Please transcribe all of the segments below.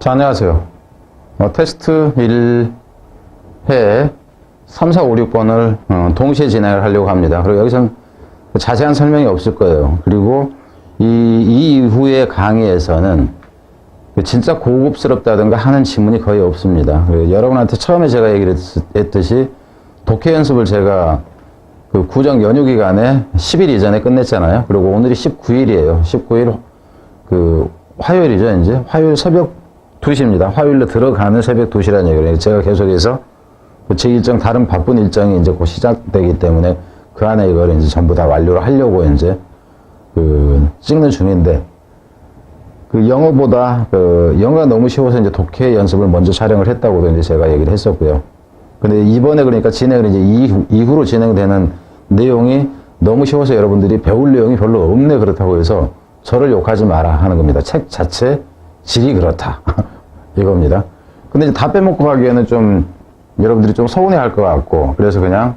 자, 안녕하세요. 테스트 1회 3, 4, 5, 6번을 동시에 진행을 하려고 합니다. 그리고 여기서는 자세한 설명이 없을 거예요. 그리고 이 이후의 강의에서는 진짜 고급스럽다든가 하는 지문이 거의 없습니다. 여러분한테 처음에 제가 얘기를 했듯이 독해 연습을 제가 그 구정 연휴 기간에 10일 이전에 끝냈잖아요. 그리고 오늘이 19일이에요. 19일 그 화요일이죠. 이제 화요일 새벽 2시입니다. 화요일로 들어가는 새벽 2시라는 얘기예요. 제가 계속해서 제 일정, 다른 바쁜 일정이 이제 곧 시작되기 때문에 그 안에 이걸 이제 전부 다 완료를 하려고 이제 찍는 중인데, 영어보다 영어가 너무 쉬워서 이제 독해 연습을 먼저 촬영을 했다고도 이제 제가 얘기를 했었고요. 근데 이번에 그러니까 진행을 이제 이후로 진행되는 내용이 너무 쉬워서 여러분들이 배울 내용이 별로 없네, 그렇다고 해서 저를 욕하지 마라 하는 겁니다. 책 자체 질이 그렇다. 이겁니다. 근데 이제 다 빼먹고 가기에는 좀 여러분들이 좀 서운해 할 것 같고, 그래서 그냥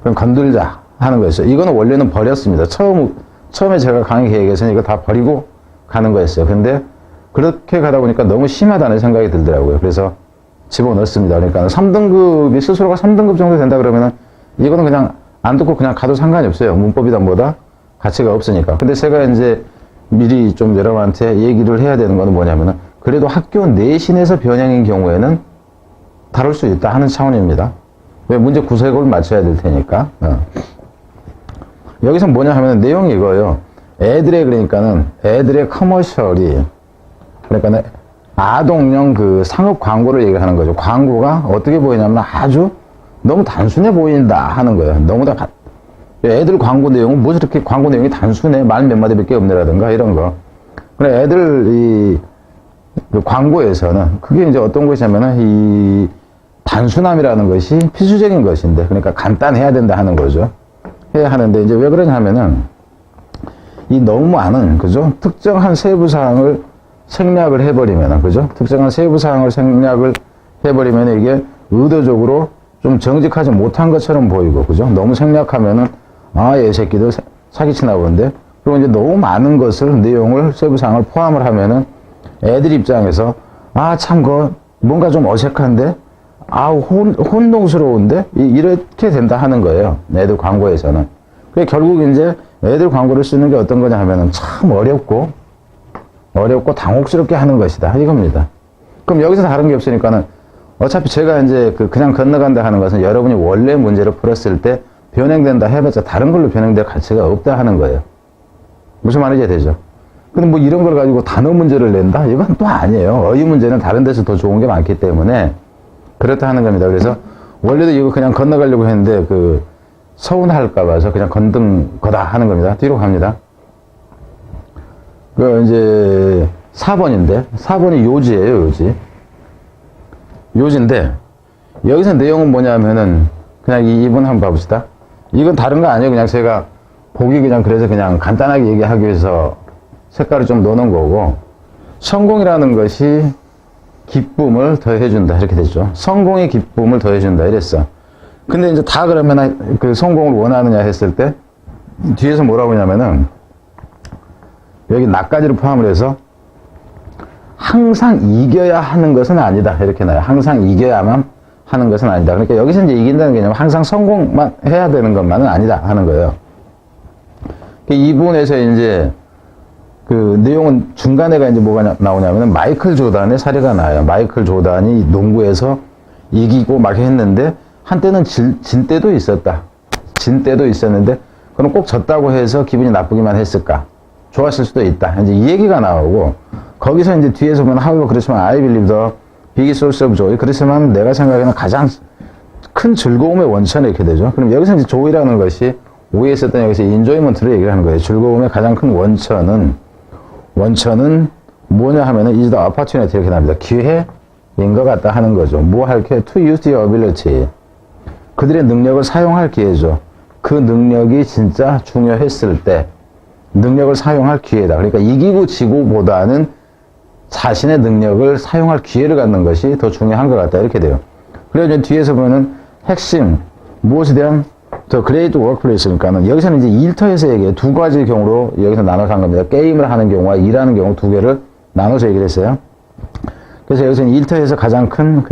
건들자 하는 거였어요. 이거는 원래는 버렸습니다. 처음에 제가 강의 계획에서는 이거 다 버리고 가는 거였어요. 근데 그렇게 가다 보니까 너무 심하다는 생각이 들더라고요. 그래서 집어넣습니다. 그러니까 3등급이 스스로가 3등급 정도 된다 그러면은 이거는 그냥 안 듣고 그냥 가도 상관이 없어요. 문법이다 뭐다 가치가 없으니까. 근데 제가 이제 미리 좀 여러분한테 얘기를 해야 되는 거는 뭐냐면은, 그래도 학교 내신에서 변형인 경우에는 다룰 수 있다 하는 차원입니다. 왜? 문제 구색을 맞춰야 될 테니까. 여기서 뭐냐 하면 내용이 이거예요. 애들의 커머셜이, 그러니까 아동용 그 상업 광고를 얘기를 하는 거죠. 광고가 어떻게 보이냐면 아주 너무 단순해 보인다 하는 거예요. 너무 다 애들 광고 내용은 뭐 저렇게 광고 내용이 단순해? 말 몇 마디밖에 없네라든가 이런 거. 그래, 애들 그 광고에서는 그게 이제 어떤 것이냐면은 이 단순함이라는 것이 필수적인 것인데, 그러니까 간단해야 된다 하는 거죠. 해야 하는데 이제 왜 그러냐 하면은 이 너무 많은, 그죠? 특정한 세부사항을 생략을 해버리면은, 그죠? 특정한 세부사항을 생략을 해버리면 이게 의도적으로 좀 정직하지 못한 것처럼 보이고, 그죠? 너무 생략하면은 얘 새끼들 사기치나 보는데, 그리고 이제 너무 많은 것을, 내용을, 세부사항을 포함을 하면은 애들 입장에서 참 뭔가 좀 어색한데, 혼동스러운데, 이렇게 된다 하는 거예요. 애들 광고에서는. 그게 결국 이제 애들 광고를 쓰는 게 어떤 거냐 하면은 참 어렵고 당혹스럽게 하는 것이다 이겁니다. 그럼 여기서 다른 게 없으니까는 어차피 제가 이제 그냥 건너간다 하는 것은 여러분이 원래 문제를 풀었을 때 변형된다 해봤자 다른 걸로 변형될 가치가 없다 하는 거예요. 무슨 말인지 되죠? 근데 뭐 이런 걸 가지고 단어 문제를 낸다? 이건 또 아니에요. 어휘 문제는 다른 데서 더 좋은 게 많기 때문에 그렇다 하는 겁니다. 그래서 원래도 이거 그냥 건너가려고 했는데 서운할까 봐서 그냥 건든 거다 하는 겁니다. 뒤로 갑니다. 이제 4번이 요지예요, 요지. 요지인데 여기서 내용은 뭐냐면은 그냥 이분 한번 봐봅시다. 이건 다른 거 아니에요. 그냥 제가 보기 그래서 그냥 간단하게 얘기하기 위해서 색깔을 좀 넣어놓은 거고, 성공이라는 것이 기쁨을 더해준다 이렇게 됐죠. 성공의 기쁨을 더해준다 이랬어. 근데 이제 다 그러면 성공을 원하느냐 했을 때 뒤에서 뭐라고 하냐면은 여기 나까지를 포함을 해서 항상 이겨야 하는 것은 아니다 이렇게 나요. 항상 이겨야만 하는 것은 아니다. 그러니까 여기서 이제 이긴다는 개념은 항상 성공만 해야 되는 것만은 아니다 하는 거예요. 이 부분에서 이제 내용은 중간에가 이제 뭐가 나오냐면은 마이클 조단의 사례가 나와요. 마이클 조단이 농구에서 이기고 막 했는데 한때는 진 때도 있었다. 진 때도 있었는데 그럼 꼭 졌다고 해서 기분이 나쁘기만 했을까? 좋았을 수도 있다. 이제 이 얘기가 나오고, 거기서 이제 뒤에서 보면 however 그렇지만 I believe the big source of joy, 그렇지만 내가 생각하는 가장 큰 즐거움의 원천이 이렇게 되죠. 그럼 여기서 이제 joy라는 것이 오해 있었던 여기서 enjoyment를 얘기를 하는 거예요. 즐거움의 가장 큰 원천은 뭐냐 하면은 is the opportunity 이렇게 나옵니다. 기회인 것 같다 하는 거죠. 뭐 할 기회? to use their ability. 그들의 능력을 사용할 기회죠. 그 능력이 진짜 중요했을 때 능력을 사용할 기회다. 그러니까 이기고 지고보다는 자신의 능력을 사용할 기회를 갖는 것이 더 중요한 것 같다 이렇게 돼요. 그래서 이제 뒤에서 보면은 핵심 무엇에 대한 더 그레이트 워크플레이스니까는 여기서는 이제 일터에서 얘기해요. 두 가지 경우로 여기서 나눠서 한 겁니다. 게임을 하는 경우와 일하는 경우 두 개를 나눠서 얘기를 했어요. 그래서 여기서는 일터에서 가장 큰,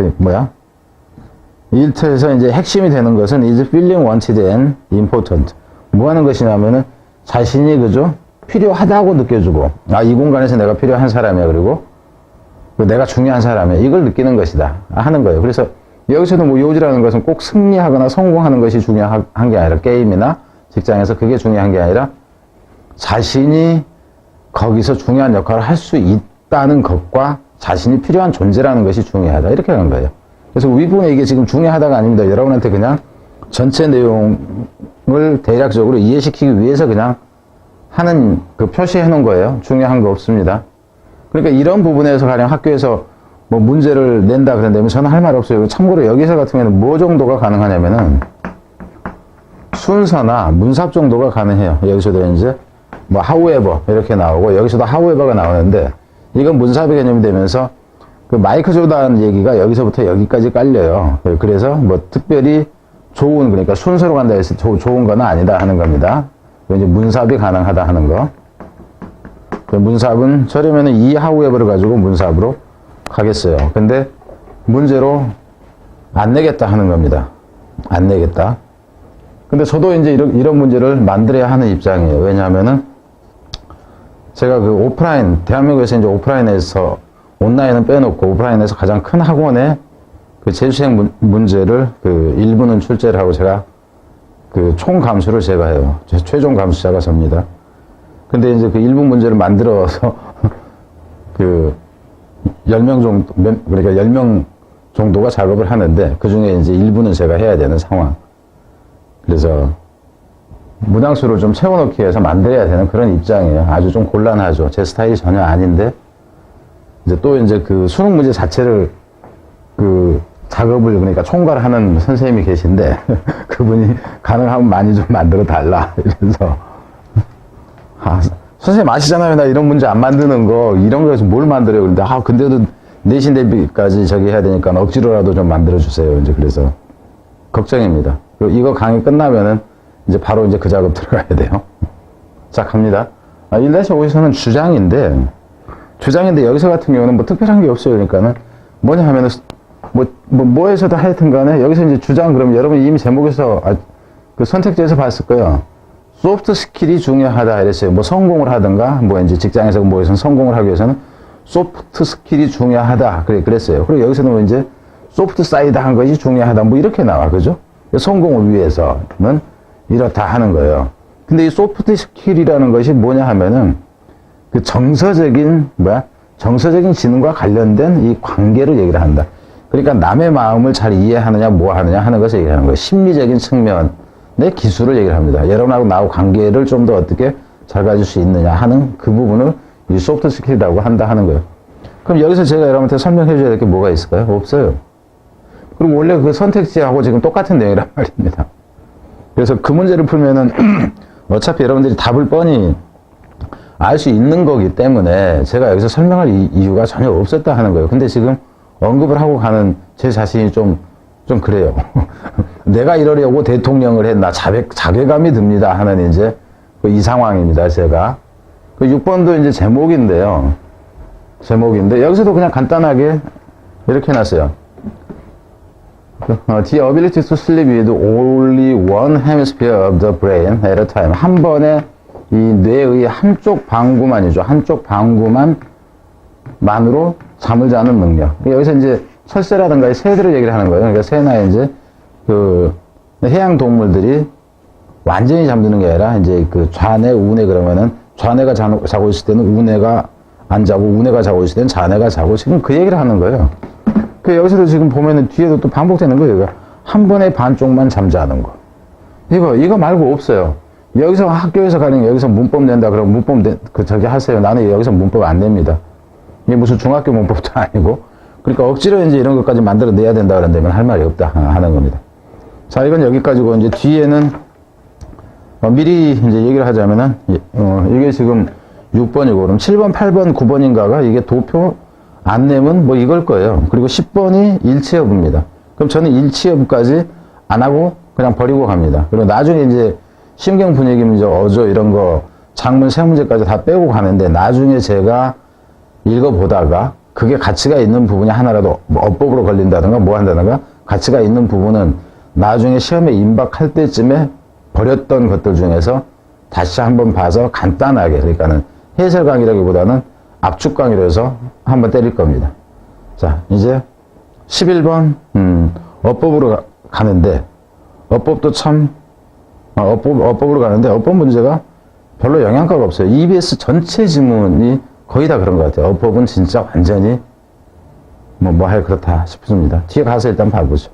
일터에서 이제 핵심이 되는 것은 is feeling wanted and important. 뭐 하는 것이냐면은 자신이 그죠? 필요하다고 느껴주고, 이 공간에서 내가 필요한 사람이야. 그리고 내가 중요한 사람이야. 이걸 느끼는 것이다. 하는 거예요. 그래서 여기서도 뭐 요지라는 것은 꼭 승리하거나 성공하는 것이 중요한 게 아니라 게임이나 직장에서 그게 중요한 게 아니라 자신이 거기서 중요한 역할을 할 수 있다는 것과 자신이 필요한 존재라는 것이 중요하다. 이렇게 하는 거예요. 그래서 윗부분에 이게 지금 중요하다가 아닙니다. 여러분한테 그냥 전체 내용을 대략적으로 이해시키기 위해서 그냥 하는 그 표시해 놓은 거예요. 중요한 거 없습니다. 그러니까 이런 부분에서 가령 학교에서 뭐 문제를 낸다 그런다면 저는 할 말 없어요. 참고로 여기서 같은 경우에는 뭐 정도가 가능하냐면은 순서나 문삽 정도가 가능해요. 여기서도 이제 뭐 however 이렇게 나오고 여기서도 however가 나오는데 이건 문삽의 개념이 되면서 그 마이클 조던 얘기가 여기서부터 여기까지 깔려요. 그래서 뭐 특별히 좋은, 그러니까 순서로 간다 해서 좋은 건 아니다 하는 겁니다. 이제 문삽이 가능하다 하는 거. 문삽은 저러면은 이 however를 가지고 문삽으로 가겠어요. 근데 문제로 안 내겠다 하는 겁니다. 안 내겠다. 근데 저도 이제 이런 문제를 만들어야 하는 입장이에요. 왜냐하면은 제가 그 오프라인, 대한민국에서 이제 오프라인에서 온라인은 빼놓고 오프라인에서 가장 큰 학원의 그 재수생 문제를 그 일부는 출제를 하고 제가 그 총 감수를 제가 해요. 최종 감수자가 접니다. 근데 이제 그 일부 문제를 만들어서 그 10명 정도, 그러니까 10명 정도가 작업을 하는데 그 중에 이제 일부는 제가 해야 되는 상황. 그래서 문항수를 좀 채워넣기 위해서 만들어야 되는 그런 입장이에요. 아주 좀 곤란하죠. 제 스타일이 전혀 아닌데 이제 또 이제 그 수능 문제 자체를 그 작업을 그러니까 총괄하는 선생님이 계신데 그분이 가능하면 많이 좀 만들어 달라 이래서 선생님 아시잖아요. 나 이런 문제 안 만드는 거 이런 거에서 뭘 만들어요. 그런데 근데도 내신 대비까지 저기 해야 되니까 억지로라도 좀 만들어 주세요. 이제 그래서 걱정입니다. 그리고 이거 강의 끝나면은 이제 바로 이제 그 작업 들어가야 돼요. 자, 갑니다. 1-5에서는 주장인데 여기서 같은 경우는 뭐 특별한 게 없어요. 그러니까는 뭐냐 하면은 뭐에서도 하여튼 간에 여기서 이제 주장, 그러면 여러분 이미 제목에서 그 선택지에서 봤을 거예요. 소프트 스킬이 중요하다 이랬어요. 뭐 성공을 하든가 뭐 이제 직장에서 뭐에서 성공을 하기 위해서는 소프트 스킬이 중요하다 그랬어요. 그리고 여기서는 뭐 이제 소프트 사이드 한 것이 중요하다 뭐 이렇게 나와. 그죠? 성공을 위해서는 이렇다 하는 거예요. 근데 이 소프트 스킬이라는 것이 뭐냐 하면은 그 정서적인 지능과 관련된 이 관계를 얘기를 한다. 그러니까 남의 마음을 잘 이해하느냐 뭐 하느냐 하는 것을 얘기하는 거예요. 심리적인 측면의 기술을 얘기를 합니다. 여러분하고 나하고 관계를 좀 더 어떻게 잘 가질 수 있느냐 하는 그 부분을 이 소프트 스킬이라고 한다 하는 거예요. 그럼 여기서 제가 여러분한테 설명해 줘야 될 게 뭐가 있을까요? 없어요. 그리고 원래 그 선택지하고 지금 똑같은 내용이란 말입니다. 그래서 그 문제를 풀면은 어차피 여러분들이 답을 뻔히 알 수 있는 거기 때문에 제가 여기서 설명할 이유가 전혀 없었다 하는 거예요. 근데 지금 언급을 하고 가는 제 자신이 좀 그래요. 내가 이러려고 대통령을 했나 자괴감이 듭니다 하는 이제 이 상황입니다. 제가 그 6번도 이제 제목인데 여기서도 그냥 간단하게 이렇게 해놨어요. The ability to sleep with only one hemisphere of the brain at a time. 한 번에 이 뇌의 한쪽 방구만이죠. 한쪽 방구만으로 잠을 자는 능력. 여기서 이제 철새라든가 새들을 얘기를 하는 거예요. 그러니까 새나 이제 그 해양 동물들이 완전히 잠드는 게 아니라 이제 그 좌뇌, 우뇌 그러면은 좌뇌가 자고 있을 때는 우뇌가 안 자고 우뇌가 자고 있을 때는 좌뇌가 자고 지금 그 얘기를 하는 거예요. 그 여기서도 지금 보면은 뒤에도 또 반복되는 거예요. 한 번에 반쪽만 잠자는 거. 이거 말고 없어요. 여기서 학교에서 가령 여기서 문법 낸다 그러면 문법 저기 하세요. 나는 여기서 문법 안 냅니다. 이게 무슨 중학교 문법도 아니고. 그러니까 억지로 이제 이런 것까지 만들어 내야 된다 그런다면 할 말이 없다 하는 겁니다. 자, 이건 여기까지고 이제 뒤에는 미리 이제 얘기를 하자면은 이게 지금 6번이고 그럼 7번, 8번, 9번인가가 이게 도표 안 내면 뭐 이걸 거예요. 그리고 10번이 일치여부입니다. 그럼 저는 일치여부까지 안 하고 그냥 버리고 갑니다. 그리고 나중에 이제 심경 분위기 문제, 어조 이런 거 장문 세 문제까지 다 빼고 가는데 나중에 제가 읽어보다가 그게 가치가 있는 부분이 하나라도 뭐 어법으로 걸린다든가 뭐 한다든가 가치가 있는 부분은 나중에 시험에 임박할 때쯤에 버렸던 것들 중에서 다시 한번 봐서 간단하게, 그러니까는 해설 강의라기보다는 압축 강의로 해서 한번 때릴 겁니다. 자, 이제 11번 어법으로 가는데 어법도 참 어법으로 가는데 어법 문제가 별로 영향가가 없어요. EBS 전체 지문이 거의 다 그런 것 같아요. 어법은 진짜 완전히 뭐 할 그렇다 싶습니다. 뒤에 가서 일단 봐보죠.